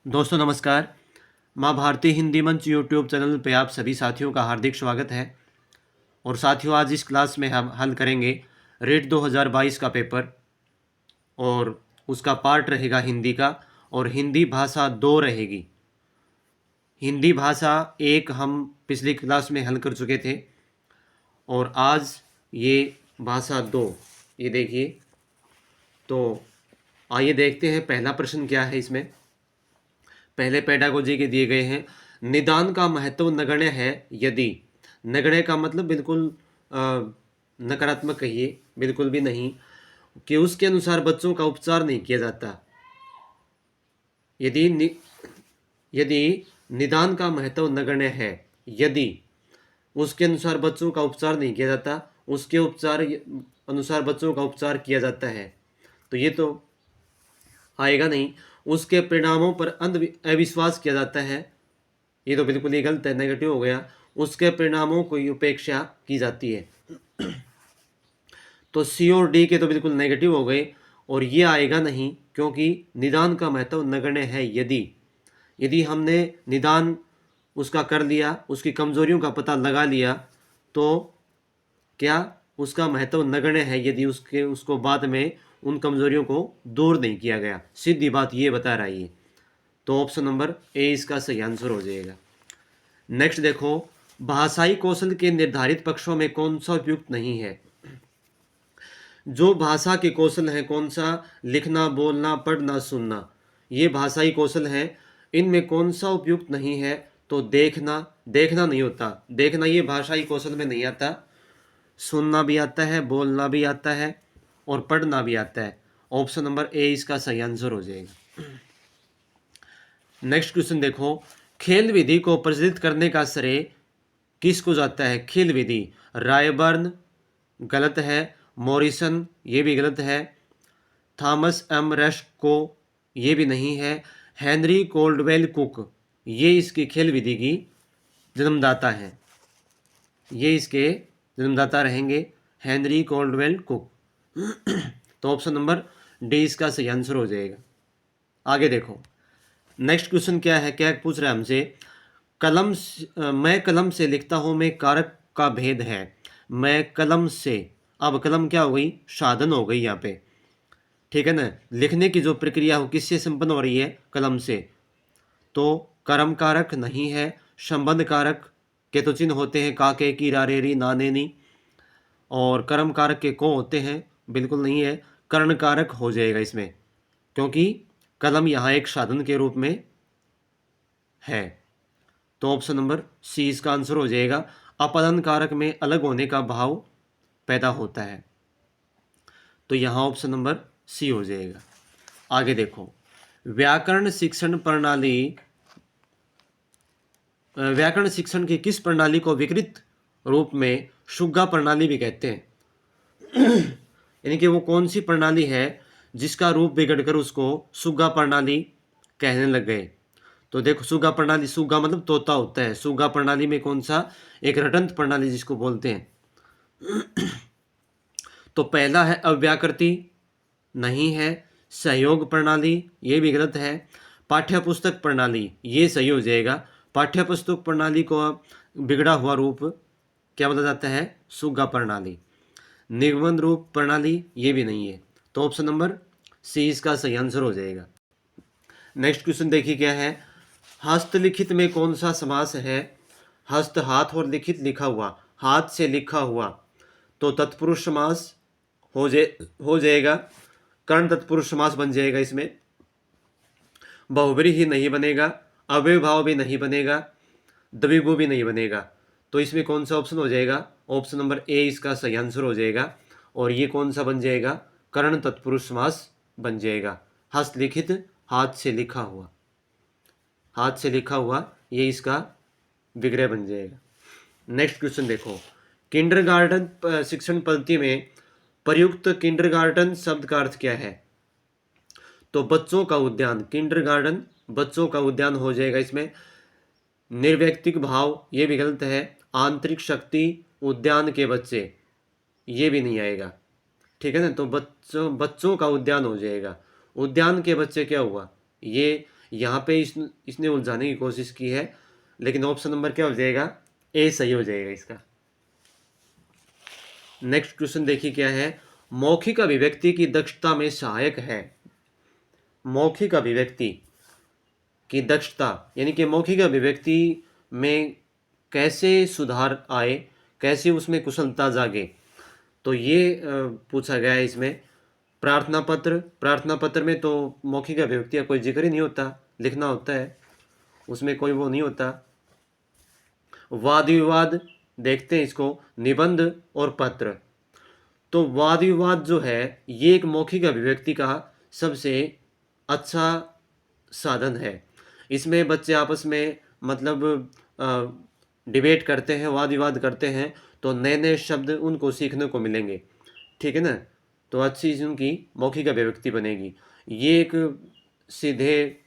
दोस्तों नमस्कार। माँ भारती हिंदी मंच यूट्यूब चैनल पे आप सभी साथियों का हार्दिक स्वागत है। और साथियों, आज इस क्लास में हम हल करेंगे रेट 2022 का पेपर और उसका पार्ट रहेगा हिंदी का, और हिंदी भाषा 2 रहेगी। हिंदी भाषा 1 हम पिछली क्लास में हल कर चुके थे और आज ये भाषा 2, ये देखिए। तो आइए देखते हैं पहला प्रश्न क्या है इसमें। पहले पेडागोजी के दिए गए हैं, निदान का महत्व नगण्य है यदि। नगण्य का मतलब बिल्कुल नकारात्मक कहिए, बिल्कुल भी नहीं, कि उसके अनुसार बच्चों का उपचार नहीं किया जाता। यदि निदान का महत्व नगण्य है यदि उसके अनुसार बच्चों का उपचार नहीं किया जाता, उसके उपचार अनुसार बच्चों का उपचार किया जाता है, तो ये तो आएगा नहीं। उसके परिणामों पर अविश्वास किया जाता है, ये तो बिल्कुल ही गलत है, नेगेटिव हो गया। उसके परिणामों की उपेक्षा की जाती है, तो सी और डी के तो बिल्कुल नेगेटिव हो गए और ये आएगा नहीं, क्योंकि निदान का महत्व नगण्य है यदि हमने निदान उसका कर लिया, उसकी कमजोरियों का पता लगा लिया, तो क्या उसका महत्व नगण्य है यदि उसको बाद में उन कमजोरियों को दूर नहीं किया गया। सीधी बात ये बता रहा है ये। तो ऑप्शन नंबर ए इसका सही आंसर हो जाएगा। नेक्स्ट देखो, भाषाई कौशल के निर्धारित पक्षों में कौन सा उपयुक्त नहीं है। जो भाषा के कौशल है, कौन सा, लिखना, बोलना, पढ़ना, सुनना, ये भाषाई कौशल है। इनमें कौन सा उपयुक्त नहीं है, तो देखना नहीं होता। देखना ये भाषाई कौशल में नहीं आता। सुनना भी आता है, बोलना भी आता है और पढ़ना भी आता है। ऑप्शन नंबर ए इसका सही आंसर हो जाएगा। नेक्स्ट क्वेश्चन देखो, खेल विधि को प्रचलित करने का श्रेय किसको जाता है। खेल विधि, रायबर्न गलत है, मॉरिसन ये भी गलत है, थॉमस एम रेस्को ये भी नहीं है, हेनरी कोल्डवेल कुक ये इसकी खेल विधि की जन्मदाता है। ये इसके जन्मदाता रहेंगे हेनरी कोल्डवेल कुक। तो ऑप्शन नंबर डी इसका सही आंसर हो जाएगा। आगे देखो, नेक्स्ट क्वेश्चन क्या है, क्या पूछ रहा है हमसे। मैं कलम से लिखता हूं में कारक का भेद है। मैं कलम से, अब कलम क्या हो गई, साधन हो गई यहाँ पे, ठीक है ना। लिखने की जो प्रक्रिया हो किससे संपन्न हो रही है, कलम से। तो कर्म कारक नहीं है, संबंध कारक के तो चिन्ह होते हैं, काके की, रारेरी, नाने नी, और कर्म कारक के को होते हैं, बिल्कुल नहीं है। कर्ण कारक हो जाएगा इसमें, क्योंकि कलम यहाँ एक साधन के रूप में है। तो ऑप्शन नंबर सी इसका आंसर हो जाएगा। अपदन कारक में अलग होने का भाव पैदा होता है, तो यहाँ ऑप्शन नंबर सी हो जाएगा। आगे देखो, व्याकरण शिक्षण प्रणाली, व्याकरण शिक्षण की किस प्रणाली को विकृत रूप में सुग्गा प्रणाली भी कहते हैं। यानी कि वो कौन सी प्रणाली है जिसका रूप बिगड़कर उसको सुग्गा प्रणाली कहने लग गए। तो देखो, सुग्गा प्रणाली, सुग्गा मतलब तोता होता है। सुग्गा प्रणाली में कौन सा, एक रटंत प्रणाली जिसको बोलते हैं। तो पहला है अव्याकृति, नहीं है। सहयोग प्रणाली, ये भी गलत है। पाठ्य पुस्तक प्रणाली, ये सही हो जाएगा। पाठ्य पुस्तक प्रणाली को बिगड़ा हुआ रूप क्या बोला जाता है, सुग्गा प्रणाली। निगमन रूप प्रणाली, ये भी नहीं है। तो ऑप्शन नंबर सी इसका सही आंसर हो जाएगा। नेक्स्ट क्वेश्चन देखिए क्या है, हस्तलिखित में कौन सा समास है। हस्त हाथ और लिखित लिखा हुआ, हाथ से लिखा हुआ, तो तत्पुरुष समास हो जाएगा। कर्ण तत्पुरुष समास बन जाएगा इसमें। बहुब्रीहि ही नहीं बनेगा, अव्ययभाव भी नहीं बनेगा, द्विगु भी नहीं बनेगा। तो इसमें कौन सा ऑप्शन हो जाएगा, ऑप्शन नंबर ए इसका सही आंसर हो जाएगा। और ये कौन सा बन जाएगा, कर्ण तत्पुरुष समास बन जाएगा। हस्तलिखित, हाथ से लिखा हुआ, हाथ से लिखा हुआ, ये इसका विग्रह बन जाएगा। नेक्स्ट क्वेश्चन देखो, किंडरगार्टन शिक्षण पद्धति में प्रयुक्त किंडरगार्टन शब्द का अर्थ क्या है। तो बच्चों का उद्यान, किंडरगार्टन बच्चों का उद्यान हो जाएगा इसमें। निर्वैयक्तिक भाव, ये भी गलत है। आंतरिक शक्ति, उद्यान के बच्चे, ये भी नहीं आएगा, ठीक है ना। तो बच्चों का उद्यान हो जाएगा। उद्यान के बच्चे क्या हुआ, ये यहाँ पे इसने उलझाने की कोशिश की है, लेकिन ऑप्शन नंबर क्या हो जाएगा, ए सही हो जाएगा इसका। नेक्स्ट क्वेश्चन देखिए क्या है, मौखिक अभिव्यक्ति की दक्षता में सहायक है। मौखिक अभिव्यक्ति की दक्षता यानी कि मौखिक अभिव्यक्ति में कैसे सुधार आए, कैसे उसमें कुशलता जागे, तो ये पूछा गया है इसमें। प्रार्थना पत्र में तो मौखिक अभिव्यक्ति का कोई जिक्र ही नहीं होता, लिखना होता है, उसमें कोई वो नहीं होता। वाद विवाद देखते हैं इसको, निबंध और पत्र। तो वाद विवाद जो है ये एक मौखिक अभिव्यक्ति का सबसे अच्छा साधन है। इसमें बच्चे आपस में मतलब डिबेट करते हैं, वाद विवाद करते हैं, तो नए नए शब्द उनको सीखने को मिलेंगे, ठीक है ना। तो अच्छी उनकी मौखिक अभिव्यक्ति बनेगी। ये एक सीधे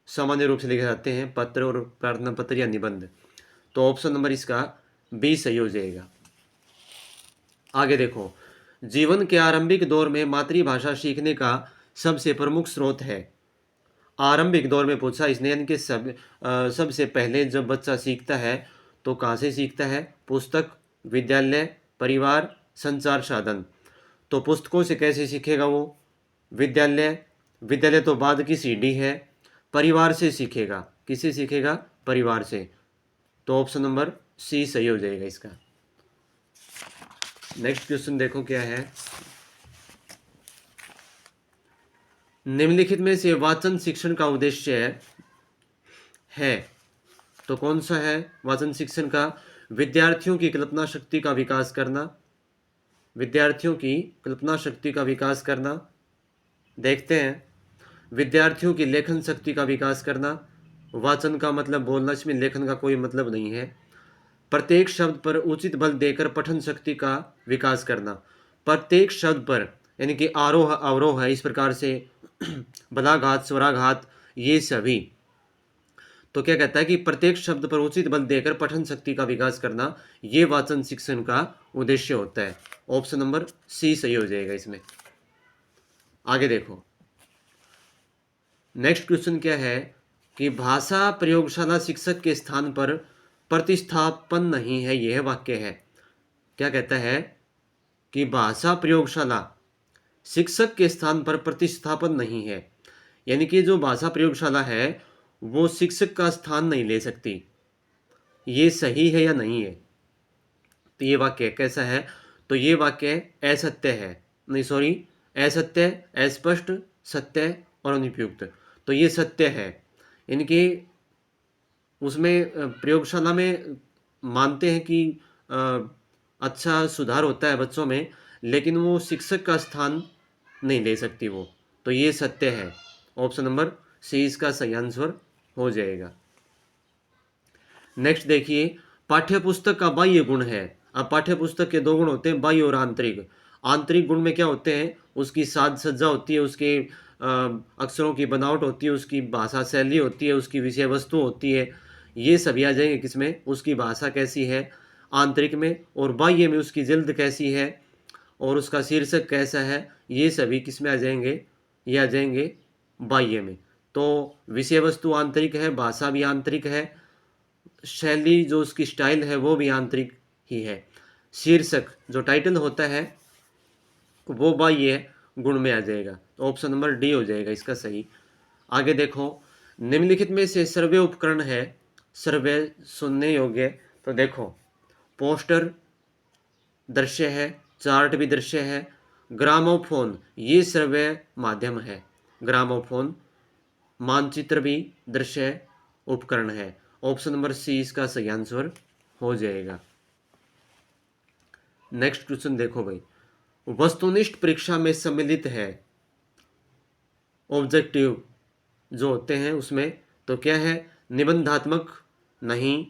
सामान्य रूप से लिखे जाते हैं पत्र और प्रार्थना पत्र या निबंध। तो ऑप्शन नंबर इसका बी सही हो जाएगा। आगे देखो, जीवन के आरंभिक दौर में मातृभाषा सीखने का सबसे प्रमुख स्रोत है। आरंभिक दौर में पूछा इसने, यानी कि सबसे पहले जब बच्चा सीखता है तो कहाँ से सीखता है, पुस्तक, विद्यालय, परिवार, संचार साधन। तो पुस्तकों से कैसे सीखेगा वो, विद्यालय तो बाद की सीढ़ी है, परिवार से सीखेगा, किससे सीखेगा, परिवार से। तो ऑप्शन नंबर सी सही हो जाएगा इसका। नेक्स्ट क्वेश्चन देखो क्या है, निम्नलिखित में से वाचन शिक्षण का उद्देश्य है तो कौन सा है। वाचन शिक्षण का विद्यार्थियों की कल्पना शक्ति का विकास करना, विद्यार्थियों की कल्पना शक्ति का विकास करना। देखते हैं, विद्यार्थियों की लेखन शक्ति का विकास करना। वाचन का मतलब बोलना, इसमें लेखन का कोई मतलब नहीं है। प्रत्येक शब्द पर उचित बल देकर पठन शक्ति का विकास करना। प्रत्येक शब्द पर यानी कि आरोह अवरोह है, इस प्रकार से बलाघात, स्वराघात, ये सभी। तो क्या कहता है कि प्रत्येक शब्द पर उचित बल देकर पठन शक्ति का विकास करना, ये वाचन शिक्षण का उद्देश्य होता है। ऑप्शन नंबर सी सही हो जाएगा इसमें। आगे देखो, नेक्स्ट क्वेश्चन क्या है कि भाषा प्रयोगशाला शिक्षक के स्थान पर प्रतिस्थापन नहीं है, यह वाक्य है। क्या कहता है कि भाषा प्रयोगशाला शिक्षक के स्थान पर प्रतिस्थापन नहीं है, यानी कि जो भाषा प्रयोगशाला है वो शिक्षक का स्थान नहीं ले सकती। ये सही है या नहीं है, तो ये वाक्य कैसा है, तो ये वाक्य असत्य है, नहीं सॉरी, असत्य, अस्पष्ट, सत्य और अनुपयुक्त। तो ये सत्य है, यानी कि उसमें प्रयोगशाला में मानते हैं कि अच्छा सुधार होता है बच्चों में, लेकिन वो शिक्षक का स्थान नहीं ले सकती वो। तो ये सत्य है। ऑप्शन नंबर सी इसका सही आंसर हो जाएगा। नेक्स्ट देखिए, पाठ्यपुस्तक का बाह्य गुण है। अब पाठ्यपुस्तक के दो गुण होते हैं, बाह्य और आंतरिक। आंतरिक गुण में क्या होते हैं, उसकी साज सज्जा होती है, उसके अक्षरों की बनावट होती है, उसकी भाषा शैली होती है, उसकी विषय वस्तु होती है। ये सभी आ जाएंगे किसमें, उसकी भाषा कैसी है आंतरिक में, और बाह्य में उसकी जल्द कैसी है और उसका शीर्षक कैसा है, ये सभी किसमें आ जाएंगे, ये आ जाएंगे बाह्य में। तो विषय वस्तु आंतरिक है, भाषा भी आंतरिक है, शैली जो उसकी स्टाइल है वो भी आंतरिक ही है। शीर्षक जो टाइटल होता है वो बाह्य गुण में आ जाएगा। तो ऑप्शन नंबर डी हो जाएगा इसका सही। आगे देखो, निम्नलिखित में से सर्वे उपकरण है, सर्वे सुनने योग्य। तो देखो, पोस्टर दृश्य है, चार्ट भी दृश्य है, ग्रामोफोन ये सर्वे माध्यम है, ग्रामोफोन, मानचित्र भी दृश्य उपकरण है। ऑप्शन नंबर सी इसका सही आंसर हो जाएगा। नेक्स्ट क्वेश्चन देखो भाई, वस्तुनिष्ठ परीक्षा में सम्मिलित है ऑब्जेक्टिव जो होते हैं उसमें, तो क्या है, निबंधात्मक नहीं,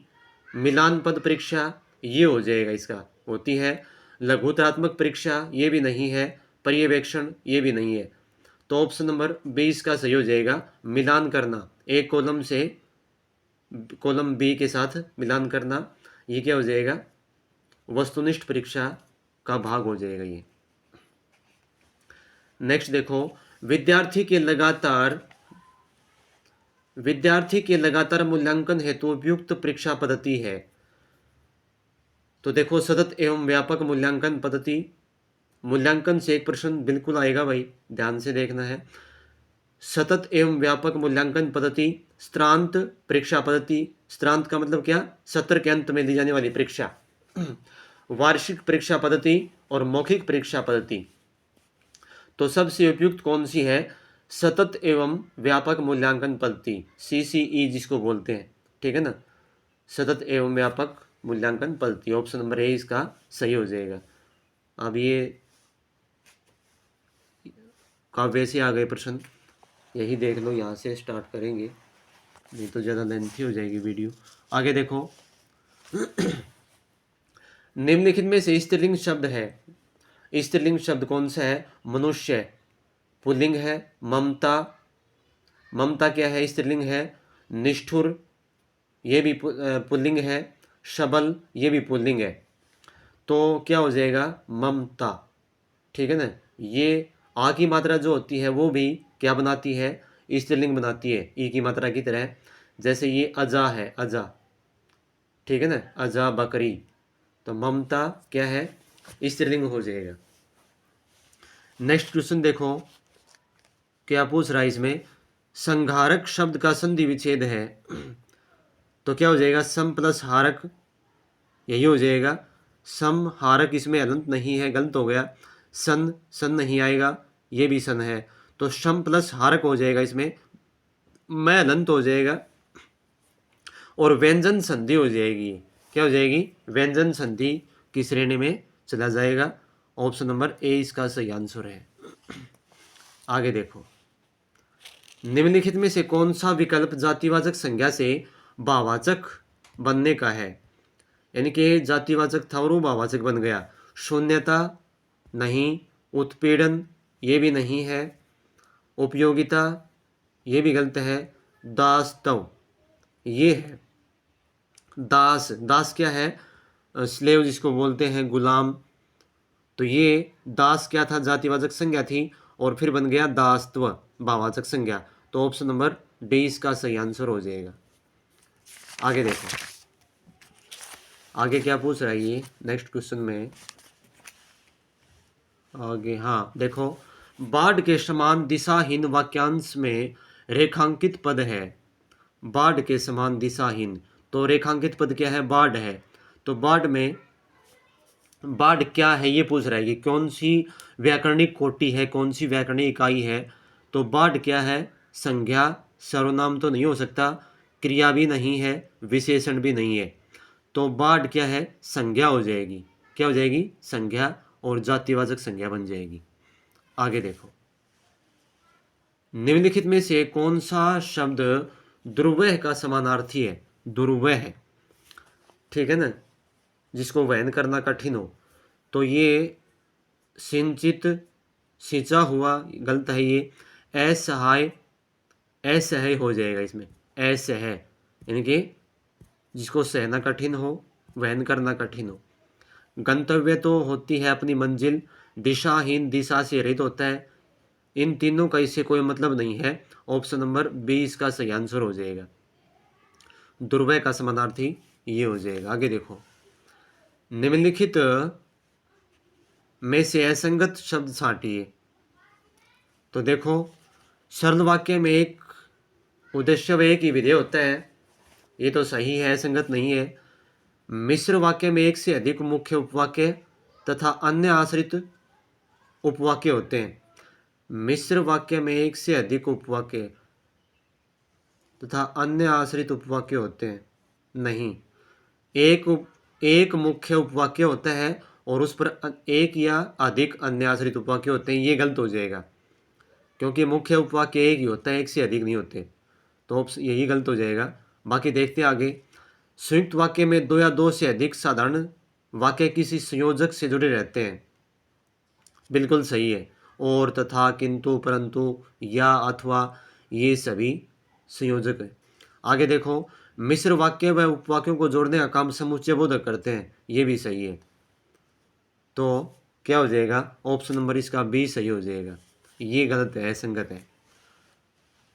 मिलान पद परीक्षा ये हो जाएगा इसका होती है, लघुतरात्मक परीक्षा ये भी नहीं है, पर्यवेक्षण ये भी नहीं है। तो ऑप्शन नंबर 20 का सही हो जाएगा, मिलान करना, एक कॉलम से कॉलम बी के साथ मिलान करना, ये क्या हो जाएगा, वस्तुनिष्ठ परीक्षा का भाग हो जाएगा ये। नेक्स्ट देखो, विद्यार्थी के लगातार विद्यार्थी के लगातार मूल्यांकन हेतु उपयुक्त परीक्षा पद्धति है। तो देखो सतत एवं व्यापक मूल्यांकन पद्धति, मूल्यांकन से एक प्रश्न बिल्कुल आएगा भाई, ध्यान से देखना है। सतत एवं व्यापक मूल्यांकन पद्धति, सत्रांत परीक्षा पद्धति, सत्रांत का मतलब क्या, सत्र के अंत में दी जाने वाली परीक्षा, वार्षिक परीक्षा पद्धति और मौखिक परीक्षा पद्धति। तो सबसे उपयुक्त कौन सी है, सतत एवं व्यापक मूल्यांकन पद्धति, CCE जिसको बोलते हैं, ठीक है ना, सतत एवं व्यापक मूल्यांकन पद्धति। ऑप्शन नंबर ए इसका सही हो जाएगा। अब ये काव्य से आ गए प्रश्न, यही देख लो, यहाँ से स्टार्ट करेंगे, नहीं तो ज़्यादा लेंथी हो जाएगी वीडियो। आगे देखो, निम्नलिखित में से स्त्रीलिंग शब्द है, स्त्रीलिंग शब्द कौन सा है, मनुष्य पुल्लिंग है, ममता, ममता क्या है, स्त्रीलिंग है, निष्ठुर ये भी पुल्लिंग है, शबल ये भी पुल्लिंग है, तो क्या हो जाएगा, ममता, ठीक है ना। ये आ की मात्रा जो होती है वो भी क्या बनाती है, स्त्रीलिंग बनाती है, ई की मात्रा की तरह। जैसे ये अजा है, अजा, ठीक है ना, अजा बकरी, तो ममता क्या है, स्त्रीलिंग हो जाएगा। नेक्स्ट क्वेश्चन देखो क्या पूछ रहा है इसमें, संघारक शब्द का संधि विच्छेद है, तो क्या हो जाएगा, सम प्लस हारक, यही हो जाएगा। सम हारक, इसमें हलंत नहीं है, गलत हो गया, सन, सन नहीं आएगा, ये भी सन है, तो सम प्लस हारक हो जाएगा, इसमें मैं हलंत हो जाएगा, और व्यंजन संधि हो जाएगी, क्या हो जाएगी, व्यंजन संधि की श्रेणी में चला जाएगा। ऑप्शन नंबर ए इसका सही आंसर है। आगे देखो, निम्नलिखित में से कौन सा विकल्प जातिवाचक संज्ञा से भाववाचक बनने का है, यानी कि जातिवाचक था और वो भाववाचक बन गया। शून्यता नहीं, उत्पीड़न ये भी नहीं है, उपयोगिता ये भी गलत है, दासत्व ये है। दास, दास क्या है, स्लेव जिसको बोलते हैं, गुलाम, तो ये दास क्या था, जातिवाचक संज्ञा थी और फिर बन गया दासत्व भाववाचक संज्ञा, तो ऑप्शन नंबर डी इसका सही आंसर हो जाएगा। आगे देखो, आगे क्या पूछ रहा है ये नेक्स्ट क्वेश्चन में, आगे हाँ देखो, बाढ़ के समान दिशाहीन वाक्यांश में रेखांकित पद है, बाढ़ के समान दिशाहीन, तो रेखांकित पद क्या है, बाढ़ है, तो बाढ़ में बाढ़ क्या है ये पूछ रहा है कि कौन सी व्याकरणिक कोटि है, कौन सी व्याकरणिक इकाई है, तो बाढ़ क्या है, संज्ञा, सर्वनाम तो नहीं हो सकता, क्रिया भी नहीं है, विशेषण भी नहीं है, तो बाढ़ क्या है, संज्ञा हो जाएगी, क्या हो जाएगी, संज्ञा, और जातिवाचक संज्ञा बन जाएगी। आगे देखो, निम्नलिखित में से कौन सा शब्द दुर्वह का समानार्थी है, दुर्वह, ठीक है ना, जिसको वहन करना कठिन हो, तो ये सिंचित, सिंचा हुआ गलत है, ये असहाय, असहाय हो जाएगा इसमें, असहाय यानी कि जिसको सहना कठिन हो, वहन करना कठिन हो। गंतव्य तो होती है अपनी मंजिल, दिशाहीन दिशा से रहित होता है, इन तीनों का इससे कोई मतलब नहीं है, ऑप्शन नंबर बी इसका सही आंसर हो जाएगा, दुर्वय का समानार्थी ये हो जाएगा। आगे देखो, निम्नलिखित में से असंगत शब्द छांटिए, तो देखो सरल वाक्य में एक उद्देश्य व एक ही विधेय होता है, ये तो सही है, असंगत नहीं है। मिश्र वाक्य में एक से अधिक मुख्य उपवाक्य तथा अन्य आश्रित उपवाक्य होते हैं, मिश्र वाक्य में एक से अधिक उपवाक्य तथा अन्य आश्रित उपवाक्य होते हैं, नहीं, एक मुख्य उपवाक्य होता है और उस पर एक या अधिक अन्य आश्रित उपवाक्य होते हैं, ये गलत हो जाएगा, क्योंकि मुख्य उपवाक्य एक ही होता है, एक से अधिक नहीं होते, तो यही गलत हो जाएगा। बाकी देखते हैं आगे, संयुक्त वाक्य में दो या दो से अधिक साधारण वाक्य किसी संयोजक से जुड़े रहते हैं, बिल्कुल सही है, और, तथा, किंतु, परंतु, या, अथवा ये सभी संयोजक है। आगे देखो, मिश्र वाक्य व उपवाक्यों को जोड़ने का काम समुच्चय बोधक करते हैं, ये भी सही है, तो क्या हो जाएगा, ऑप्शन नंबर इसका बी सही हो जाएगा, ये गलत है, संगत है।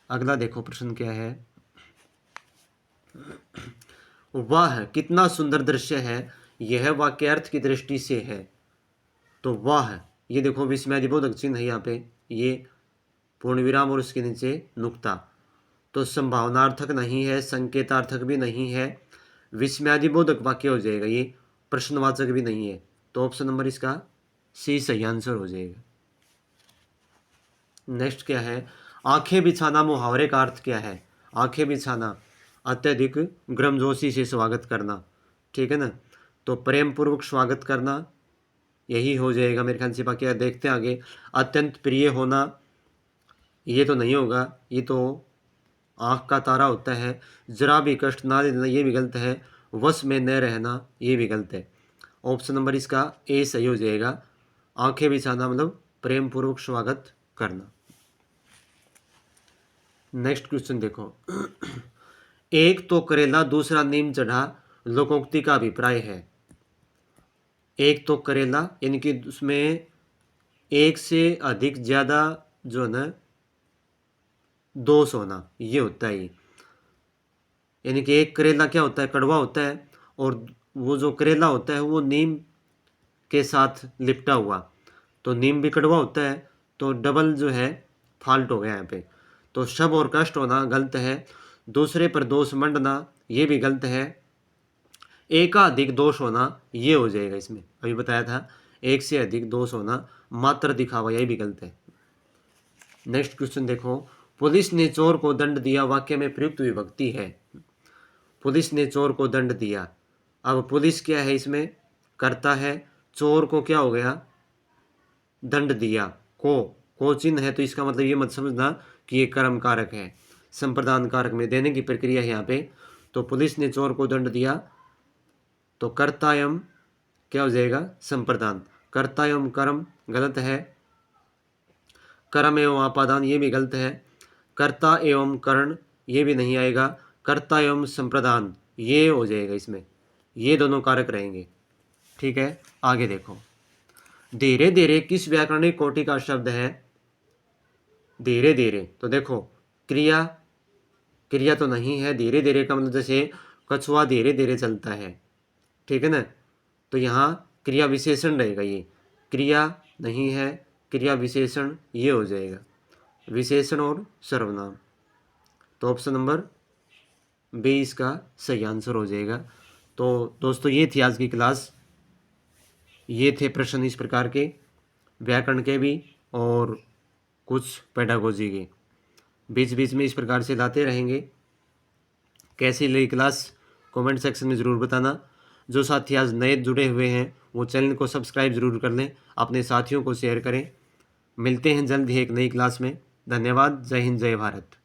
अगला देखो प्रश्न क्या है, वाह कितना सुंदर दृश्य है, यह वाक्यार्थ की दृष्टि से है। तो वाह, ये देखो विस्मयादिबोधक चिन्ह है यहाँ पे, ये पूर्ण विराम और उसके नीचे नुक्ता। तो संभावनार्थक नहीं है, संकेतार्थक भी नहीं है, विस्मयादिबोधक वाक्य हो जाएगा, ये प्रश्नवाचक भी नहीं है। तो ऑप्शन नंबर इसका सी सही आंसर हो जाएगा। नेक्स्ट क्या है, आंखें बिछाना मुहावरे का अर्थ क्या है? आंखें बिछाना अत्यधिक गर्मजोशी से स्वागत करना, ठीक है ना। तो प्रेम पूर्वक स्वागत करना यही हो जाएगा मेरे ख्याल से। बाकी देखते हैं आगे, अत्यंत प्रिय होना ये तो नहीं होगा, ये तो आँख का तारा होता है। जरा भी कष्ट ना देना ये भी गलत है। वश में न रहना ये भी गलत है। ऑप्शन नंबर इसका ए सही हो जाएगा। आंखें बिछाना मतलब प्रेम पूर्वक स्वागत करना। नेक्स्ट क्वेश्चन देखो, एक तो करेला दूसरा नीम चढ़ा लोकोक्ति का अभिप्राय है। एक तो करेला यानी कि उसमें एक से अधिक ज़्यादा जो है ना दोष होना, ये होता है। यानी कि एक करेला क्या होता है, कड़वा होता है, और वो जो करेला होता है वो नीम के साथ लिपटा हुआ, तो नीम भी कड़वा होता है, तो डबल जो है फॉल्ट हो गया यहाँ पे। तो शब और कष्ट होना गलत है। दूसरे पर दोष मंडना ये भी गलत है। एकाधिक दोष होना ये हो जाएगा इसमें, अभी बताया था एक से अधिक दोष होना, मात्र दिखावा यही भी गलत है। नेक्स्ट क्वेश्चन देखो, पुलिस ने चोर को दंड दिया वाक्य में प्रयुक्त विभक्ति है। पुलिस ने चोर को दंड दिया, अब पुलिस क्या है इसमें करता है, चोर को क्या हो गया दंड दिया, को चिन्ह है, तो इसका मतलब ये मत समझना कि ये कर्म कारक है, संप्रदान कारक में देने की प्रक्रिया है यहाँ पे। तो पुलिस ने चोर को दंड दिया, तो कर्ता एवं क्या हो जाएगा संप्रदान, कर्ता एवं कर्म गलत है, कर्म एवं आपादान ये भी गलत है, कर्ता एवं कर्ण ये भी नहीं आएगा, कर्ता एवं संप्रदान ये हो जाएगा इसमें, ये दोनों कारक रहेंगे। ठीक है, आगे देखो, धीरे धीरे किस व्याकरणिक कोटि का शब्द है? धीरे धीरे, तो देखो क्रिया, क्रिया तो नहीं है। धीरे धीरे का मतलब जैसे कछुआ धीरे धीरे चलता है, ठीक है ना, तो यहाँ क्रिया विशेषण रहेगा, ये क्रिया नहीं है, क्रिया विशेषण ये हो जाएगा, विशेषण और सर्वनाम। तो ऑप्शन नंबर बी इसका सही आंसर हो जाएगा। तो दोस्तों ये थी आज की क्लास, ये थे प्रश्न इस प्रकार के, व्याकरण के भी और कुछ पेडागोजी के, बीच बीच में इस प्रकार से लाते रहेंगे। कैसी लगी क्लास कमेंट सेक्शन में ज़रूर बताना। जो साथी आज नए जुड़े हुए हैं वो चैनल को सब्सक्राइब ज़रूर कर लें, अपने साथियों को शेयर करें। मिलते हैं जल्द ही एक नई क्लास में। धन्यवाद। जय हिंद, जय भारत।